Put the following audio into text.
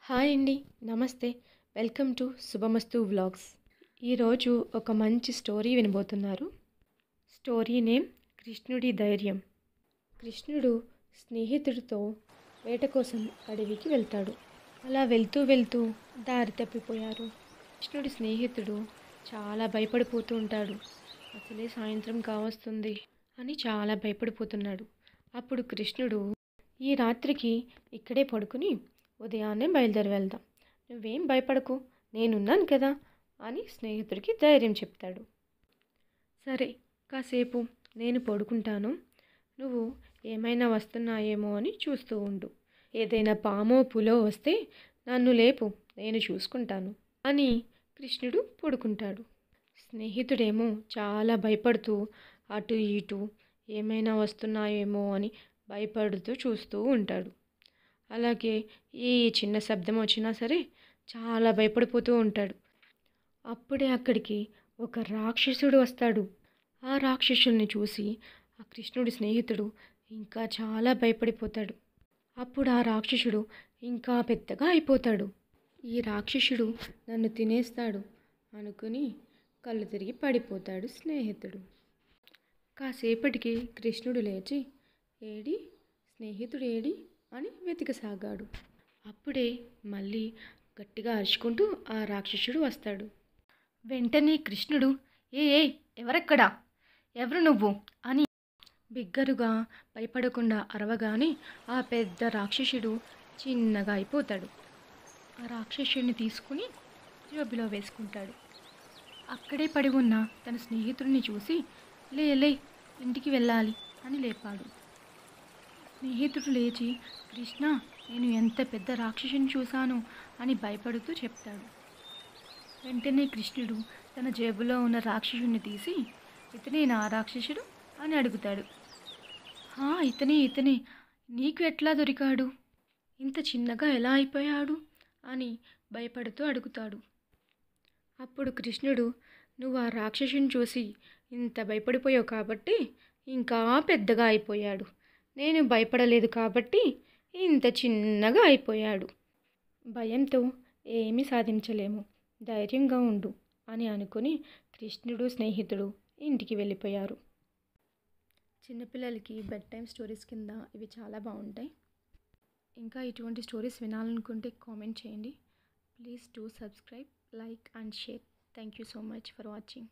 Hi అండి. నమస్తే. Welcome to Subhamastu vlogs. ఈరోజు ఒక మంచి స్టోరీ వినబోతున్నారు. స్టోరీ నేమ్ కృష్ణుడి ధైర్యం. కృష్ణుడు స్నేహితుడితో వేట కోసం అడవికి వెళ్తాడు. అలా వెళ్తూ వెళ్తూ దారి తప్పిపోయారు. కృష్ణుడి స్నేహితుడు చాలా భయపడిపోతూ ఉంటాడు. అసలే సాయంత్రం కావస్తుంది అని చాలా భయపడిపోతున్నాడు. అప్పుడు కృష్ణుడు, ఈ రాత్రికి ఇక్కడే పడుకుని ఉదయాన్నే బయలుదేరి వెళ్దాం, నువ్వేం భయపడకు, నేనున్నాను కదా అని స్నేహితుడికి ధైర్యం చెప్తాడు. సరే, కాసేపు నేను పడుకుంటాను, నువ్వు ఏమైనా వస్తున్నాయేమో అని చూస్తూ ఉండు, ఏదైనా పామో పులో వస్తే నన్ను లేపు, నేను చూసుకుంటాను అని కృష్ణుడు పడుకుంటాడు. స్నేహితుడేమో చాలా భయపడుతూ అటు ఇటు ఏమైనా వస్తున్నాయేమో అని భయపడుతూ చూస్తూ ఉంటాడు. అలాగే ఏ చిన్న శబ్దం వచ్చినా సరే చాలా భయపడిపోతూ ఉంటాడు. అప్పుడే అక్కడికి ఒక రాక్షసుడు వస్తాడు. ఆ రాక్షసుల్ని చూసి ఆ కృష్ణుడి స్నేహితుడు ఇంకా చాలా భయపడిపోతాడు. అప్పుడు ఆ రాక్షసుడు ఇంకా పెద్దగా అయిపోతాడు. ఈ రాక్షసుడు నన్ను తినేస్తాడు అనుకుని కళ్ళు తిరిగి పడిపోతాడు స్నేహితుడు. కాసేపటికి కృష్ణుడు లేచి, ఏడి స్నేహితుడు ఏడి అని వెతికసాగాడు. అప్పుడే మళ్ళీ గట్టిగా అరుచుకుంటూ ఆ రాక్షసుడు వస్తాడు. వెంటనే కృష్ణుడు, ఏ ఏ ఎవరెక్కడా, ఎవరు నువ్వు అని బిగ్గరుగా భయపడకుండా అరవగానే ఆ పెద్ద రాక్షసుడు చిన్నగా అయిపోతాడు. ఆ రాక్షసుడిని తీసుకుని జోబులో వేసుకుంటాడు. అక్కడే పడి ఉన్న తన స్నేహితుడిని చూసి, లే లే ఇంటికి వెళ్ళాలి అని లేపాడు. స్నేహితుడు లేచి, కృష్ణ, నేను ఎంత పెద్ద రాక్షసుని చూశాను అని భయపడుతూ చెప్తాడు. వెంటనే కృష్ణుడు తన జేబులో ఉన్న రాక్షసుని తీసి, ఇతనే నా రాక్షసుడు అని అడుగుతాడు. ఇతనే నీకు ఎట్లా దొరికాడు, ఇంత చిన్నగా ఎలా అయిపోయాడు అని భయపడుతూ అడుగుతాడు. అప్పుడు కృష్ణుడు, నువ్వు ఆ రాక్షసుని చూసి ఇంత భయపడిపోయావు కాబట్టి ఇంకా పెద్దగా అయిపోయాడు, నేను భయపడలేదు కాబట్టి ఇంత చిన్నగా అయిపోయాడు, భయంతో ఏమీ సాధించలేము, ధైర్యంగా ఉండు అని అనుకుని కృష్ణుడు స్నేహితుడు ఇంటికి వెళ్ళిపోయారు. చిన్నపిల్లలకి బెడ్ టైమ్ స్టోరీస్ కింద ఇవి చాలా బాగుంటాయి. ఇంకా ఇటువంటి స్టోరీస్ వినాలనుకుంటే కామెంట్ చేయండి. Please do subscribe, like and share. Thank you so much for watching.